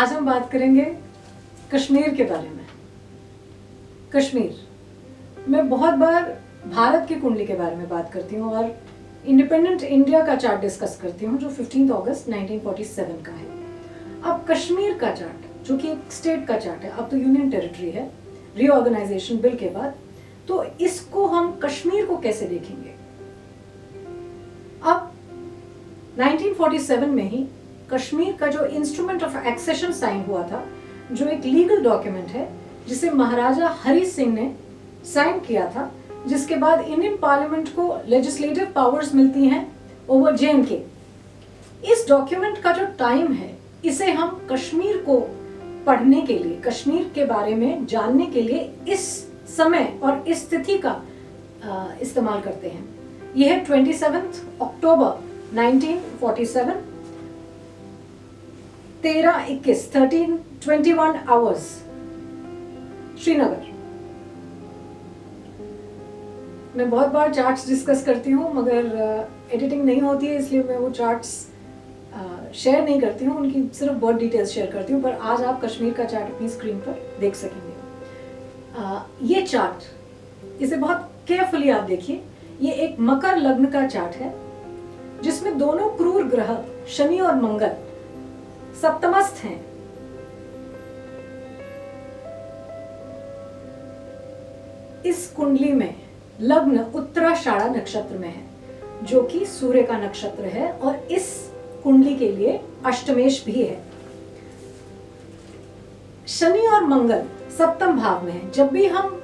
आज हम बात करेंगे कश्मीर के बारे में। कश्मीर, मैं बहुत बार भारत की कुंडली के बारे में बात करती हूँ और इंडिपेंडेंट इंडिया का चार्ट डिस्कस करती हूँ जो 15 अगस्त 1947 का है। अब कश्मीर का चार्ट जो कि एक स्टेट का चार्ट है, अब तो यूनियन टेरिटरी है रीऑर्गेनाइजेशन बिल के बाद, तो इसको हम कश्मीर को कैसे देखेंगे। अब 1947 में ही कश्मीर का जो इंस्ट्रूमेंट ऑफ एक्सेशन साइन हुआ था, जो एक लीगल डॉक्यूमेंट है जिसे महाराजा हरि सिंह ने साइन किया था, जिसके बाद इंडियन पार्लियामेंट को लेजिस्लेटिव पावर्स मिलती हैं ओवर J&K। इस डॉक्यूमेंट का जो टाइम है, इसे हम कश्मीर को पढ़ने के लिए, कश्मीर के बारे में जानने के लिए इस समय और इस तिथि का इस्तेमाल करते हैं। यह है 27 अक्टूबर 1947, 13:21 आवर्स, श्रीनगर। मैं बहुत बार चार्ट्स डिस्कस करती हूँ मगर एडिटिंग नहीं होती है, इसलिए मैं वो चार्ट्स शेयर नहीं करती हूँ, उनकी सिर्फ बहुत डिटेल्स शेयर करती हूँ। पर आज आप कश्मीर का चार्ट अपनी स्क्रीन पर देख सकेंगे। ये चार्ट, इसे बहुत केयरफुली आप देखिए, ये एक मकर लग्न का चार्ट है जिसमें दोनों क्रूर ग्रह शनि और मंगल सप्तमस्थ हैं। इस कुंडली में लग्न उत्तराषाढ़ा नक्षत्र में है जो कि सूर्य का नक्षत्र है और इस कुंडली के लिए अष्टमेश भी है। शनि और मंगल सप्तम भाव में है। जब भी हम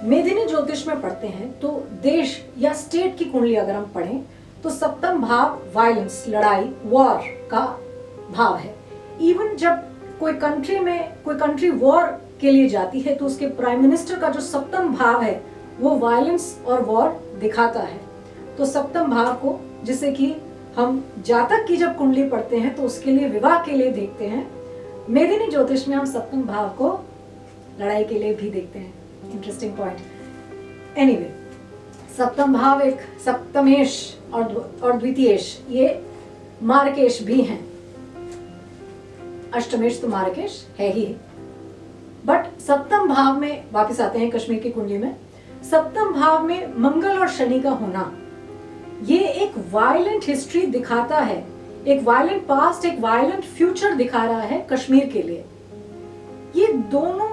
मेदिनी ज्योतिष में पढ़ते हैं तो देश या स्टेट की कुंडली अगर हम पढ़ें तो सप्तम भाव वायलेंस, लड़ाई, वॉर का भाव है। इवन जब कोई कंट्री वॉर के लिए जाती है तो उसके प्राइम मिनिस्टर का जो सप्तम भाव है वो वायलेंस और वॉर दिखाता है। तो सप्तम भाव को, जिसे कि हम जातक की जब कुंडली पढ़ते हैं तो उसके लिए, विवाह के लिए देखते हैं, मेदिनी ज्योतिष में हम सप्तम भाव को लड़ाई के लिए भी देखते हैं। Interesting point. एनीवे, सप्तम भाव एक सप्तमेश और द्वितीयेश, ये मार्केश भी हैं। अष्टमेश तो मार्केश है ही, बट सप्तम भाव में वापस आते हैं कश्मीर की कुंडली में। सप्तम भाव में मंगल और शनि का होना, ये एक वायलेंट हिस्ट्री दिखाता है, एक वायलेंट पास्ट, एक वायलेंट फ्यूचर दिखा रहा है कश्मीर के लिए। ये दोनों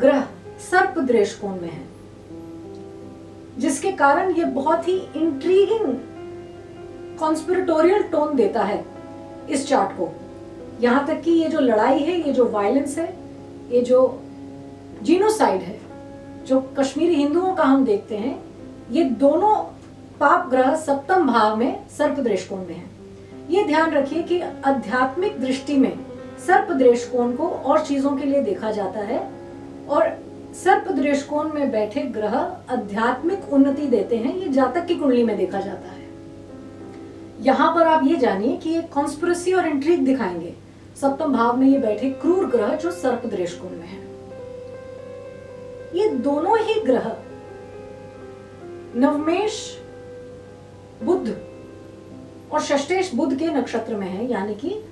ग्रह सर्प दृश कोण में हैं, जिसके कारण ये बहुत ही इंट्रीगिंग कॉन्स्पिरेटोरियल टोन देता है इस चार्ट को। यहां तक कि ये जो लड़ाई है, ये जो वायलेंस है, ये जो जीनोसाइड है जो कश्मीरी हिंदुओं का हम देखते हैं, ये दोनों पाप ग्रह सप्तम भाव में सर्प दृष्टिकोण में है। ये ध्यान रखिए कि आध्यात्मिक दृष्टि में सर्प दृष्टिकोण को और चीजों के लिए देखा जाता है और सर्प दृष्टिकोण में बैठे ग्रह आध्यात्मिक उन्नति देते हैं, ये जातक की कुंडली में देखा जाता है। यहाँ पर आप ये जानिए कि ये कॉन्स्पिरेसी और इंट्रिग दिखाएंगे। सप्तम भाव में ये बैठे क्रूर ग्रह जो सर्प दृष्टिकोण में है। ये दोनों ही ग्रह नवमेश बुध और षष्ठेश बुध के नक्षत्र में है, यानी कि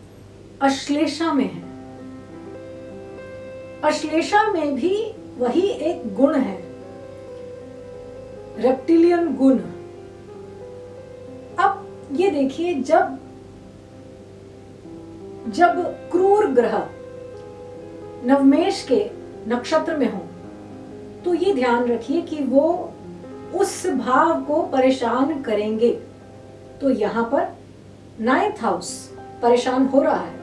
अश्लेषा में है। अश्लेषा में भी वही एक गुण है, रेप्टिलियन गुण। अब ये देखिए, जब क्रूर ग्रह नवमेश के नक्षत्र में हो तो ये ध्यान रखिए कि वो उस भाव को परेशान करेंगे। तो यहाँ पर 9th हाउस परेशान हो रहा है।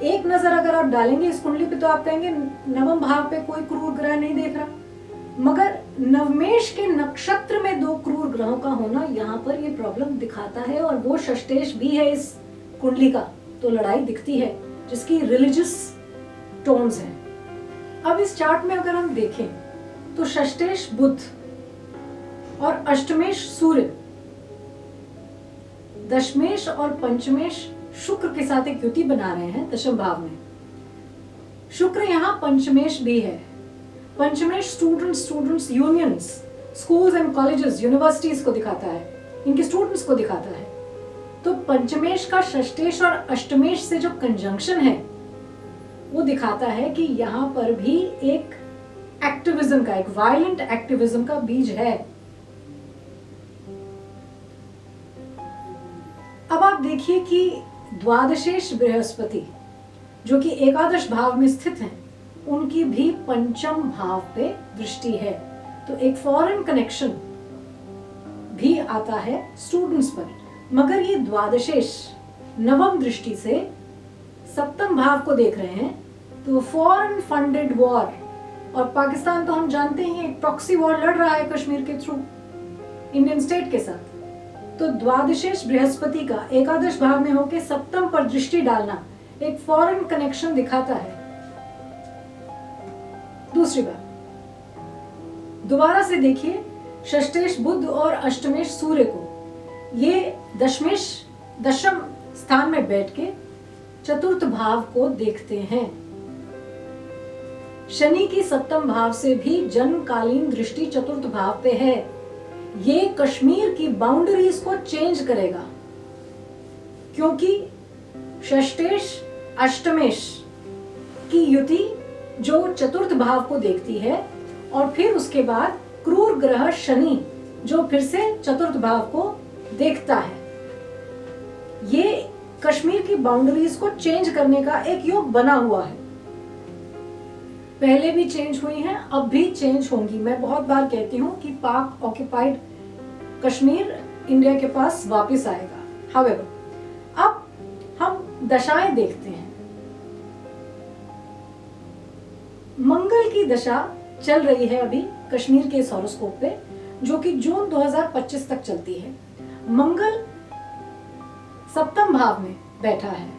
एक नजर अगर आप डालेंगे इस कुंडली पे तो आप कहेंगे नवम भाव पे कोई क्रूर ग्रह नहीं देख रहा, मगर नवमेश के नक्षत्र में दो क्रूर ग्रहों का होना यहाँ पर ये प्रॉब्लम दिखाता है और वो षष्ठेश भी है इस कुंडली का, तो लड़ाई दिखती है जिसकी रिलीजियस टोन्स हैं। अब इस चार्ट में अगर हम देखें तो षष्ठेश बुध और अष्टमेश सूर्य, दशमेश और पंचमेश शुक्र के साथ एक युति बना रहे हैं दशम भाव में। शुक्र यहाँ पंचमेश भी है। पंचमेश students unions, schools and colleges, universities को दिखाता है, इनके स्टूडेंट्स को दिखाता है। तो पंचमेश का षष्ठेश और अष्टमेश से जो कंजंक्शन है वो दिखाता है कि यहाँ पर भी एक एक्टिविज्म का, एक वायलेंट एक्टिविज्म का बीज है। अब आप देखिए कि द्वादशेश बृहस्पति जो कि एकादश भाव में स्थित हैं, उनकी भी पंचम भाव पे दृष्टि है, तो एक फॉरेन कनेक्शन भी आता है स्टूडेंट्स पर। मगर ये द्वादशेश नवम दृष्टि से सप्तम भाव को देख रहे हैं, तो फॉरेन फंडेड वॉर, और पाकिस्तान तो हम जानते हैं एक प्रॉक्सी वॉर लड़ रहा है कश्मीर के थ्रू इंडियन स्टेट के साथ। तो द्वादशेश बृहस्पति का एकादश भाव में होकर सप्तम पर दृष्टि डालना एक फॉरेन कनेक्शन दिखाता है। दूसरी बात, दोबारा से देखिए, षष्ठेश बुध और अष्टमेश सूर्य को ये दशम स्थान में बैठ के चतुर्थ भाव को देखते हैं। शनि की सप्तम भाव से भी जन्मकालीन दृष्टि चतुर्थ भाव पे है। ये कश्मीर की बाउंड्रीज को चेंज करेगा, क्योंकि षष्ठेश अष्टमेश की युति जो चतुर्थ भाव को देखती है, और फिर उसके बाद क्रूर ग्रह शनि जो फिर से चतुर्थ भाव को देखता है। ये कश्मीर की बाउंड्रीज को चेंज करने का एक योग बना हुआ है। पहले भी चेंज हुई हैं, अब भी चेंज होंगी। मैं बहुत बार कहती हूँ कि पाक ऑक्युपाइड कश्मीर इंडिया के पास वापस आएगा। हाउएवर, अब हम दशाएं देखते हैं। मंगल की दशा चल रही है अभी कश्मीर के हॉरोस्कोप पे, जो कि जून 2025 तक चलती है। मंगल सप्तम भाव में बैठा है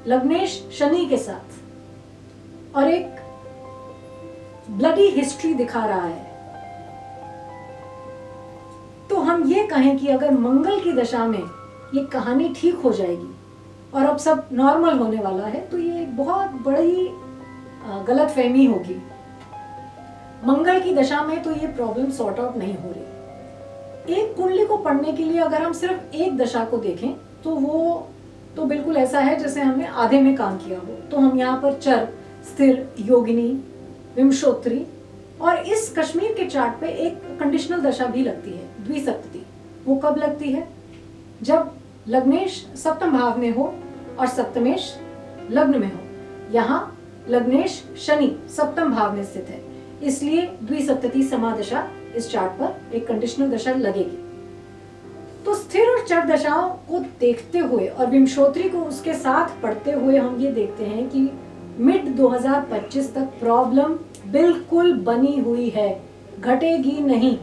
लग्नेश शनि के साथ, और एक ब्लडी हिस्ट्री दिखा रहा है। तो हम ये कहें कि अगर मंगल की दशा में ये कहानी ठीक हो जाएगी और अब सब नॉर्मल होने वाला है, तो ये बहुत बड़ी गलतफहमी होगी। मंगल की दशा में तो ये प्रॉब्लम सॉर्ट आउट नहीं हो रही। एक कुंडली को पढ़ने के लिए अगर हम सिर्फ एक दशा को देखें, तो वो तो बिल्कुल ऐसा है जैसे हमने आधे में काम किया हो। तो हम यहाँ पर चर, स्थिर, योगिनी, विंशोत्तरी, और इस कश्मीर के चार्ट पे एक कंडीशनल दशा भी लगती है, द्विसप्तति। वो कब लगती है? जब लग्नेश सप्तम भाव में हो और सप्तमेश लग्न में हो। यहाँ लग्नेश शनि सप्तम भाव में स्थित है, इसलिए द्विसप्तति समादशा इस चार्ट पर एक कंडीशनल दशा लगेगी। तो स्थिर और चर दशाओं को देखते हुए और विंशोत्तरी को उसके साथ पढ़ते हुए हम ये देखते हैं कि मिड 2025 तक प्रॉब्लम बिल्कुल बनी हुई है, घटेगी नहीं,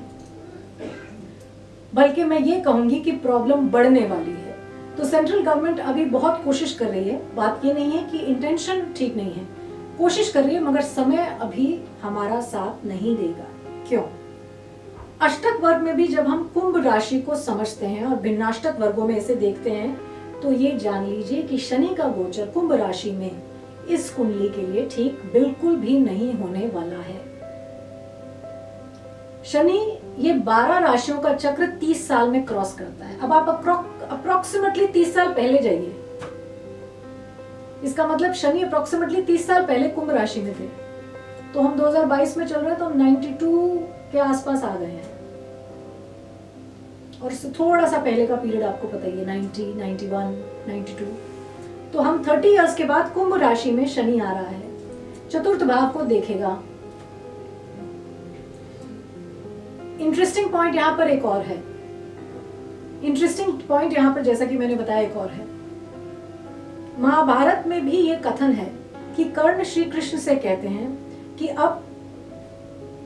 बल्कि मैं ये कहूंगी कि प्रॉब्लम बढ़ने वाली है। तो सेंट्रल गवर्नमेंट अभी बहुत कोशिश कर रही है। बात ये नहीं है कि इंटेंशन ठीक नहीं है, कोशिश कर रही है, मगर समय अभी हमारा साथ नहीं देगा। क्यों? अष्टक वर्ग में भी जब हम कुंभ राशि को समझते हैं और भिन्नाष्टक वर्गों में इसे देखते हैं, तो ये जान लीजिए कि शनि का गोचर कुंभ राशि में इस कुंडली के लिए ठीक बिल्कुल भी नहीं होने वाला है। शनि ये 12 राशियों का चक्र 30 साल में क्रॉस करता है। अब आप अप्रोक्सीमेटली 30 साल पहले जाइए, इसका मतलब शनि अप्रोक्सीमेटली 30 साल पहले कुंभ राशि में थे। तो हम 2022 में चल रहे हैं, तो हम 92 के आसपास आ गए हैं, और इससे थोड़ा सा पहले का पीरियड आपको पता ही है, 90, 91, 92। तो हम 30 इयर्स के बाद कुंभ राशि में शनि आ रहा है, चतुर्थ भाव को देखेगा। इंटरेस्टिंग पॉइंट यहाँ पर एक और है, इंटरेस्टिंग पॉइंट यहाँ पर जैसा कि मैंने बताया एक और है। महाभारत में भी ये कथन है कि कर्ण श्री कृष्ण से कहते हैं कि अब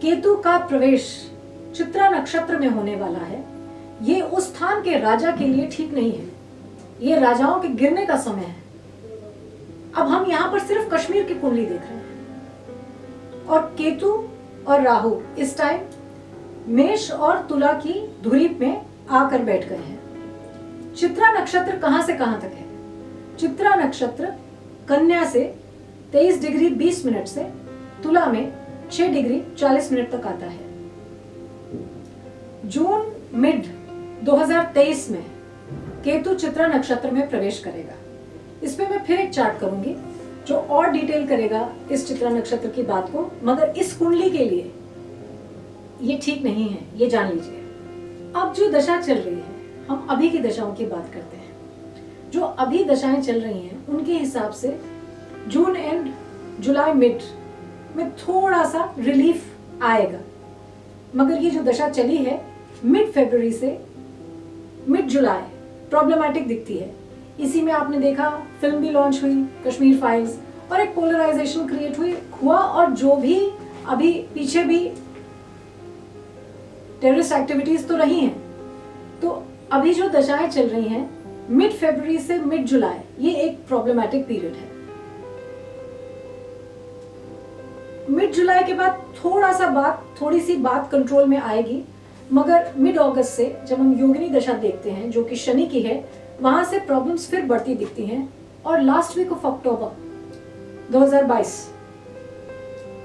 केतु का प्रवेश चित्रा नक्षत्र में होने वाला है। ये उस स्थान के राजा के लिए ठीक नहीं है, ये राजाओं के गिरने का समय है। अब हम यहाँ पर सिर्फ कश्मीर की कुंडली देख रहे हैं, और केतु और राहु इस टाइम मेष और तुला की धुरी में आकर बैठ गए हैं। चित्रा नक्षत्र कहां से कहां तक है? चित्रा नक्षत्र कन्या से 23 डिग्री 20 मिनट से तुला में 6 डिग्री 40 मिनट तक आता है। जून मिड 2023 में केतु चित्रा नक्षत्र में प्रवेश करेगा। इस पे मैं फिर एक चार्ट करूंगी जो और डिटेल करेगा इस चित्रा नक्षत्र की बात को, मगर इस कुंडली के लिए ये ठीक नहीं है, ये जान लीजिए। अब जो दशा चल रही है, हम अभी की दशाओं की बात करते हैं। जो अभी दशाएं चल रही हैं उनके हिसाब से जून एंड जुलाई मिड में थोड़ा सा रिलीफ आएगा, मगर ये जो दशा चली है मिड फरवरी से मिड जुलाई प्रॉब्लमैटिक दिखती है। इसी में आपने देखा फिल्म भी लॉन्च हुई कश्मीर फाइल्स, और एक पोलराइजेशन क्रिएट हुआ, और जो भी अभी पीछे भी टेररिस्ट एक्टिविटीज तो रही हैं। तो अभी जो दशाएं चल रही हैं मिड फरवरी से मिड जुलाई, ये एक प्रॉब्लमैटिक पीरियड है। मिड जुलाई के बाद थोड़ी सी बात कंट्रोल में आएगी, मगर मिड अगस्त से जब हम योगिनी दशा देखते हैं जो कि शनि की है, वहां से प्रॉब्लम्स फिर बढ़ती दिखती हैं। और लास्ट वीक ऑफ अक्टूबर 2022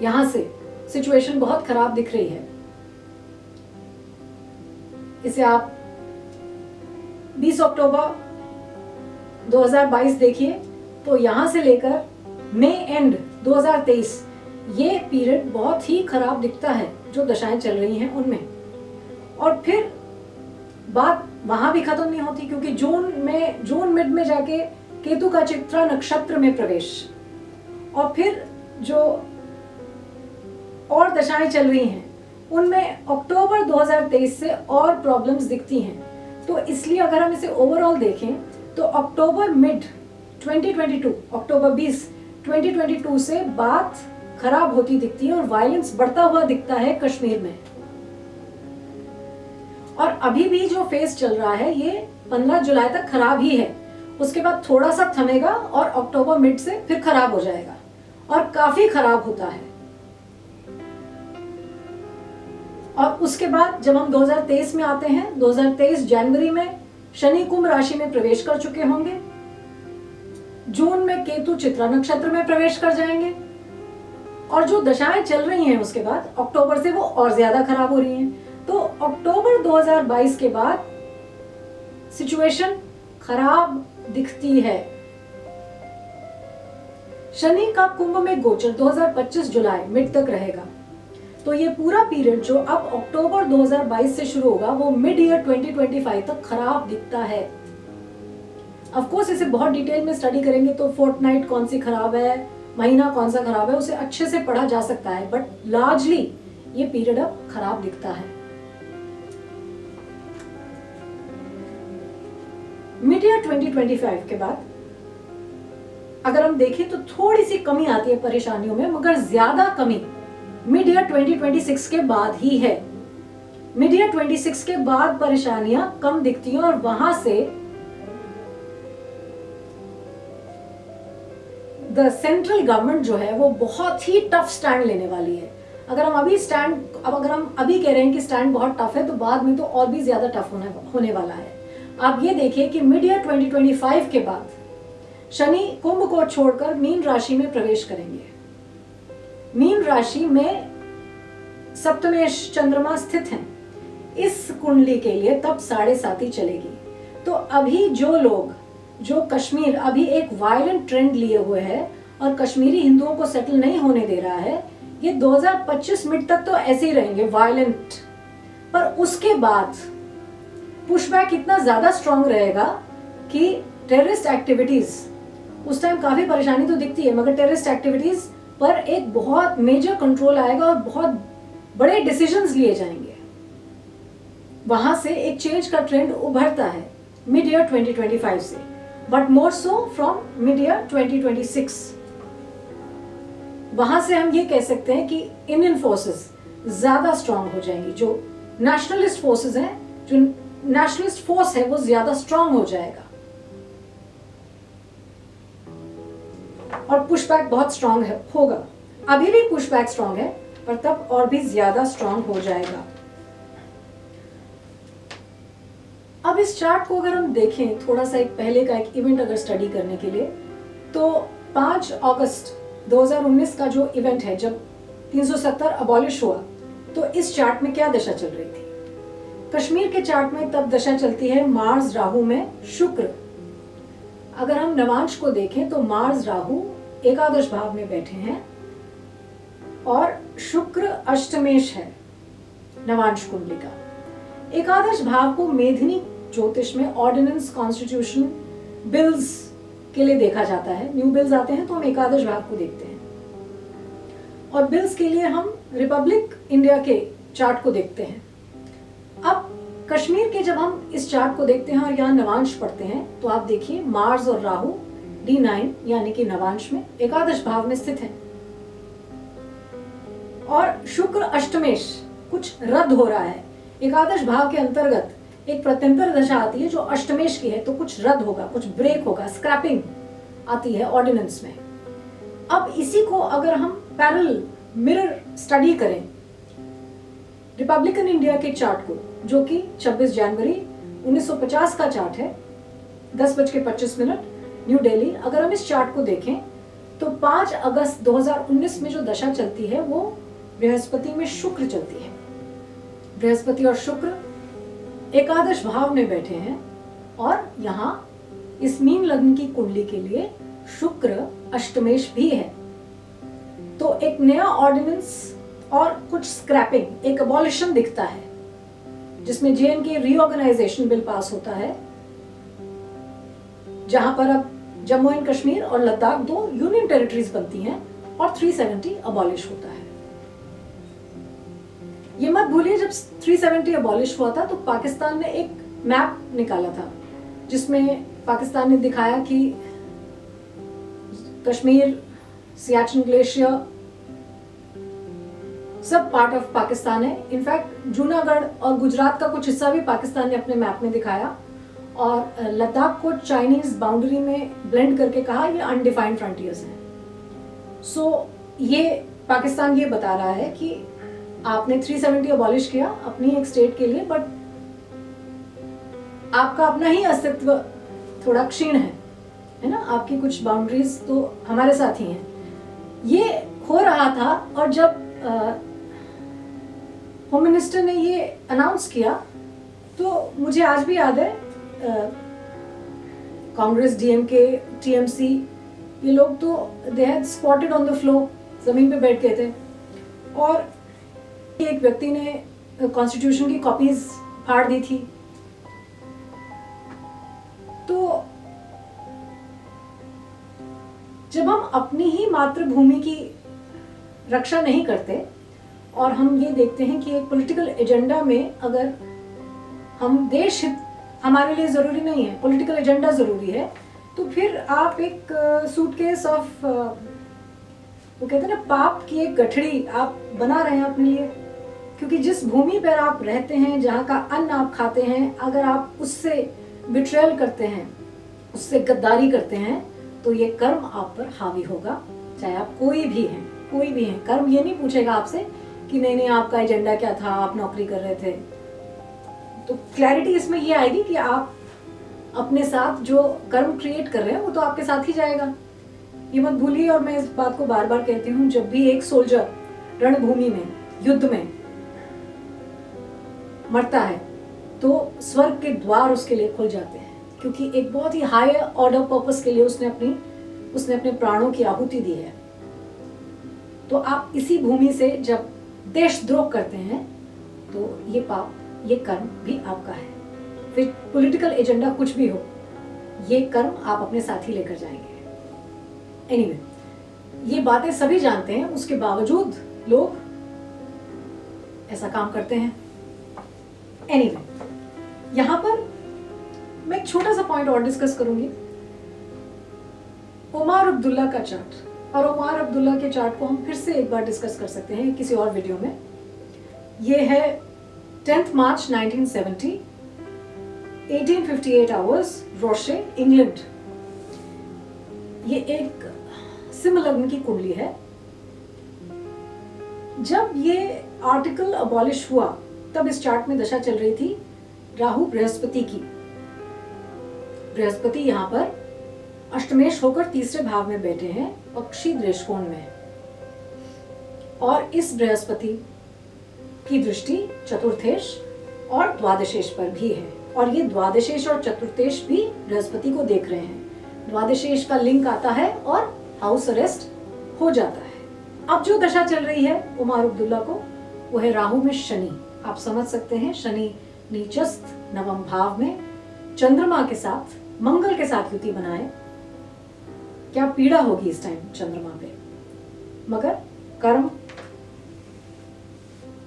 यहां से सिचुएशन बहुत खराब दिख रही है। इसे आप 20 अक्टूबर 2022 देखिए, तो यहां से लेकर मई एंड 2023 ये पीरियड बहुत ही खराब दिखता है जो दशाएं चल रही हैं उनमें। और फिर बात वहां भी खत्म नहीं होती, क्योंकि जून मिड में जाके केतु का चित्रा नक्षत्र में प्रवेश, और फिर जो और दशाएं चल रही हैं उनमें अक्टूबर 2023 से और प्रॉब्लम्स दिखती हैं। तो इसलिए अगर हम इसे ओवरऑल देखें तो अक्टूबर मिड 2022, अक्टूबर 20 2022 से बात खराब होती दिखती है और वायलेंस बढ़ता हुआ दिखता है कश्मीर में। और अभी भी जो फेज चल रहा है ये 15 जुलाई तक खराब ही है, उसके बाद थोड़ा सा थमेगा और अक्टूबर मिड से फिर खराब हो जाएगा, और काफी खराब होता है। और उसके बाद जब हम 2023 में आते हैं, 2023 जनवरी में शनि कुंभ राशि में प्रवेश कर चुके होंगे, जून में केतु चित्रा नक्षत्र में प्रवेश कर जाएंगे, और जो दशाएं चल रही हैं उसके बाद अक्टूबर से वो और ज्यादा खराब हो रही हैं। तो अक्टूबर 2022 के बाद सिचुएशन खराब दिखती है। शनि का कुंभ में गोचर 2025 जुलाई मिड तक रहेगा, तो ये पूरा पीरियड जो अब अक्टूबर 2022 से शुरू होगा वो मिड ईयर 2025 तक खराब दिखता है। ऑफ कोर्स इसे बहुत डिटेल में स्टडी करेंगे तो फोर्टनाइट कौन सी खराब है, महीना कौन सा खराब है, उसे अच्छे से पढ़ा जा सकता है, बट लार्जली ये पीरियड अब खराब दिखता है। मिड ईयर 2025 के बाद अगर हम देखें तो थोड़ी सी कमी आती है परेशानियों में, मगर ज्यादा कमी मिड ईयर 2026 के बाद ही है। मिड ईयर 26 के बाद परेशानियां कम दिखती हैं, और वहां से द सेंट्रल गवर्नमेंट जो है वो बहुत ही टफ स्टैंड लेने वाली है। अगर हम अभी कह रहे हैं कि स्टैंड बहुत टफ है, तो बाद में तो और भी ज्यादा टफ होने वाला है। आप ये देखिए कि मिड ईयर 2025 के बाद शनि कुंभ को छोड़कर मीन राशि में प्रवेश करेंगे। मीन राशि में सप्तमेश चंद्रमा स्थित हैं। इस कुंडली के लिए तब 7.5 चलेगी। तो अभी जो कश्मीर अभी एक वायलेंट ट्रेंड लिए हुए है और कश्मीरी हिंदुओं को सेटल नहीं होने दे रहा है, ये 2025 मिड तक तो ऐसे ही रहेंगे वायलेंट। पर उसके बाद पुशबैक इतना ज्यादा स्ट्रांग रहेगा कि टेररिस्ट एक्टिविटीज, उस टाइम काफी परेशानी तो दिखती है, मगर टेररिस्ट एक्टिविटीज पर एक बहुत मेजर कंट्रोल आएगा और बहुत बड़े डिसीजंस लिए जाएंगे। वहां से एक चेंज का ट्रेंड उभरता है मिड ईयर 2025 से, but more so from mid year 2026। वहां से हम ये कह सकते हैं कि इंडियन फोर्सेस ज्यादा स्ट्रांग हो जाएंगी। जो नेशनलिस्ट फोर्सेस हैं, जो नेशनलिस्ट फोर्स है, वो ज्यादा स्ट्रांग हो जाएगा और पुशबैक बहुत स्ट्रांग होगा। अभी भी पुशबैक स्ट्रांग है, पर तब और भी ज्यादा स्ट्रांग हो जाएगा। अब इस चार्ट को अगर हम देखें थोड़ा सा एक पहले का एक इवेंट अगर स्टडी करने के लिए, तो 5 अगस्त 2019 का जो इवेंट है जब 370 अबॉलिश हुआ, तो इस चार्ट में क्या दशा चल रही थी? कश्मीर के चार्ट में तब दशा चलती है मार्स राहु में शुक्र। अगर हम नवांश को देखें तो मार्स राहु एकादश भाव में बैठे हैं और शुक्र अष्टमेश है नवांश कुंडली का। एकादश भाव को मेदिनी ज्योतिष में ऑर्डिनेंस, कॉन्स्टिट्यूशन, बिल्स के लिए देखा जाता है। न्यू बिल्स आते हैं तो हम एकादश भाव को देखते हैं, और बिल्स के लिए हम रिपब्लिक इंडिया के चार्ट को देखते हैं। अब कश्मीर के जब हम इस चार्ट को देखते हैं और यहाँ नवांश पढ़ते हैं तो आप देखिए मार्स और राहु D9 यानी कि नवांश में एकादश भाव में स्थित है, और शुक्र अष्टमेश कुछ रद्द हो रहा है। एकादश भाव के अंतर्गत एक प्रत्यंतर दशा आती है जो अष्टमेश की है, तो कुछ रद्द होगा, कुछ ब्रेक होगा, स्क्रैपिंग आती है ऑर्डिनेंस में। अब इसी को अगर हम पैरेलल मिरर स्टडी करें रिपब्लिकन इंडिया के चार्ट को, जो कि 26 जनवरी 1950 का चार्ट है, 10:25 न्यू दिल्ली। अगर हम इस चार्ट को देखें तो 5 अगस्त 2019 में जो दशा चलती है वो बृहस्पति में शुक्र चलती है। बृहस्पति और शुक्र एकादश भाव में बैठे हैं, और यहाँ इस मीन लग्न की कुंडली के लिए शुक्र अष्टमेश भी है। तो एक नया ऑर्डिनेंस और कुछ स्क्रैपिंग, एक अबॉलिशन दिखता है, जिसमें JNK रीऑर्गेनाइजेशन बिल पास होता है, जहां पर अब जम्मू एंड कश्मीर और लद्दाख 2 यूनियन टेरिटरीज बनती हैं और 370 अबॉलिश होता है। ये मत भूलिए जब 370 अबॉलिश हुआ था तो पाकिस्तान ने एक मैप निकाला था, जिसमें पाकिस्तान ने दिखाया कि कश्मीर, सियाचिन ग्लेशियर सब पार्ट ऑफ पाकिस्तान है। इनफैक्ट जूनागढ़ और गुजरात का कुछ हिस्सा भी पाकिस्तान ने अपने मैप में दिखाया, और लद्दाख को चाइनीज बाउंड्री में ब्लेंड करके कहा ये अनडिफाइंड फ्रंटियर्स हैं। सो ये पाकिस्तान ये बता रहा है कि आपने 370 अबॉलिश किया अपनी एक स्टेट के लिए, बट आपका अपना ही अस्तित्व थोड़ा क्षीण है ना, आपकी कुछ बाउंड्रीज तो हमारे साथ ही हैं। ये हो रहा था, और जब होम मिनिस्टर ने ये अनाउंस किया तो मुझे आज भी याद है कांग्रेस, DMK, TMC ये लोग तो they had squatted on the floor, जमीन पे बैठ गए थे, और एक व्यक्ति ने कॉन्स्टिट्यूशन की कॉपीज फाड़ दी थी। तो जब हम अपनी ही मातृभूमि की रक्षा नहीं करते और हम ये देखते हैं कि एक पॉलिटिकल एजेंडा में अगर हम देश हित हमारे लिए जरूरी नहीं है, पॉलिटिकल एजेंडा जरूरी है, तो फिर आप एक सूटकेस ऑफ वो कहते हैं ना पाप की एक गठड़ी आप बना रहे हैं अपने लिए। क्योंकि जिस भूमि पर आप रहते हैं, जहाँ का अन्न आप खाते हैं, अगर आप उससे बिट्रेयल करते हैं, उससे गद्दारी करते हैं, तो ये कर्म आप पर हावी होगा, चाहे आप कोई भी हैं, कोई भी हैं। कर्म ये नहीं पूछेगा आपसे कि नहीं आपका एजेंडा क्या था, आप नौकरी कर रहे थे। तो क्लैरिटी इसमें ये आएगी कि आप अपने साथ जो कर्म क्रिएट कर रहे हैं वो तो आपके साथ ही जाएगा, ये मत भूलिए। और मैं इस बात को बार बार कहती हूँ, जब भी एक सोल्जर रणभूमि में, युद्ध में मरता है तो स्वर्ग के द्वार उसके लिए खुल जाते हैं, क्योंकि एक बहुत ही हायर ऑर्डर पर्पस के लिए उसने अपने प्राणों की आहुति दी है। तो आप इसी भूमि से जब देशद्रोह करते हैं तो ये पाप, ये कर्म भी आपका है। फिर पॉलिटिकल एजेंडा कुछ भी हो, ये कर्म आप अपने साथ ही लेकर जाएंगे। एनीवे, ये बातें सभी जानते हैं, उसके बावजूद लोग ऐसा काम करते हैं। एनीवे, यहाँ पर मैं एक छोटा सा पॉइंट और डिस्कस करूंगी, उमर अब्दुल्ला का चार्ट। और उमर अब्दुल्ला के चार्ट को हम फिर से एक बार डिस्कस कर सकते हैं किसी और वीडियो में। ये है 10 मार्च 1970, 1858 आवर्स, रोशे, इंग्लैंड। ये एक सिंह लग्न की कुंडली है। जब ये आर्टिकल अबॉलिश हुआ तब इस चार्ट में दशा चल रही थी राहु बृहस्पति की। बृहस्पति यहाँ पर अष्टमेश होकर तीसरे भाव में बैठे हैं, पक्षी दृष्टिकोण में, और इस बृहस्पति की दृष्टि चतुर्थेश और द्वादशेश पर भी है, और ये द्वादशेश और चतुर्थेश भी बृहस्पति को देख रहे हैं। द्वादशेश का लिंक आता है और हाउस अरेस्ट हो जाता है। अब जो दशा चल रही है उमर अब्दुल्ला को, वो है राहु में शनि। आप समझ सकते हैं, शनि नीचस्थ नवम भाव में चंद्रमा के साथ, मंगल के साथ युति बनाए, क्या पीड़ा होगी इस टाइम चंद्रमा पे। मगर कर्म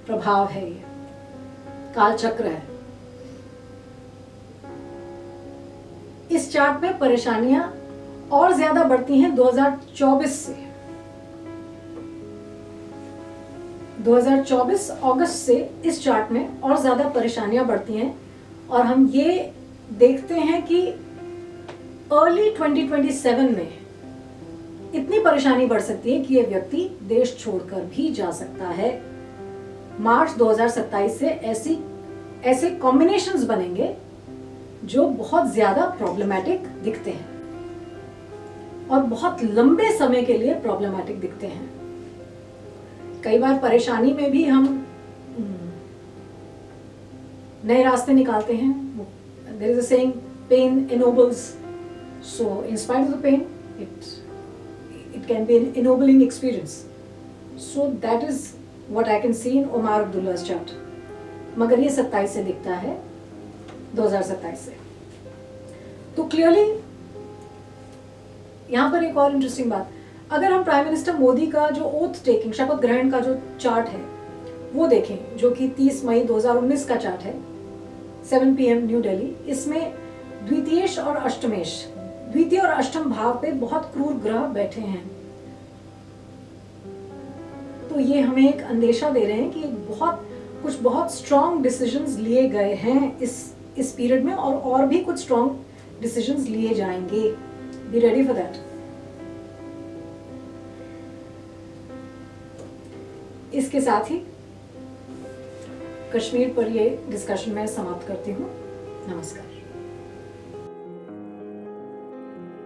प्रभाव है, ये काल चक्र है। इस चार्ट में परेशानियां और ज्यादा बढ़ती हैं 2024 से। 2024 अगस्त से इस चार्ट में और ज्यादा परेशानियां बढ़ती हैं, और हम ये देखते हैं कि अर्ली 2027 में इतनी परेशानी बढ़ सकती है कि यह व्यक्ति देश छोड़कर भी जा सकता है। मार्च 2027 से ऐसे कॉम्बिनेशंस बनेंगे जो बहुत ज्यादा प्रॉब्लमैटिक दिखते हैं और बहुत लंबे समय के लिए प्रॉब्लमैटिक दिखते हैं। कई बार परेशानी में भी हम नए रास्ते निकालते हैं। There is a saying, pain ennobles. So in spite of the pain, it can be an ennobling experience. So that is what I can see in Omar Abdullah's chart. मगर ये 27 से दिखता है, 2027 से। तो क्लियरली यहाँ पर एक और इंटरेस्टिंग बात, अगर हम प्राइम मिनिस्टर मोदी का जो ओथ टेकिंग, शपथ ग्रहण का जो चार्ट है वो देखें, जो कि 30 मई 2019 का चार्ट है, 7 PM न्यू दिल्ली, इसमें द्वितीयेश और अष्टमेश, द्वितीय और अष्टम भाव पे बहुत क्रूर ग्रह बैठे हैं। तो ये हमें एक अंदेशा दे रहे हैं कि कुछ बहुत स्ट्रॉन्ग डिसीजंस लिए गए हैं इस पीरियड में, और भी कुछ स्ट्रॉन्ग डिसीजंस लिए जाएंगे। Be ready for that. इसके साथ ही कश्मीर पर ये डिस्कशन मैं समाप्त करती हूँ। नमस्कार।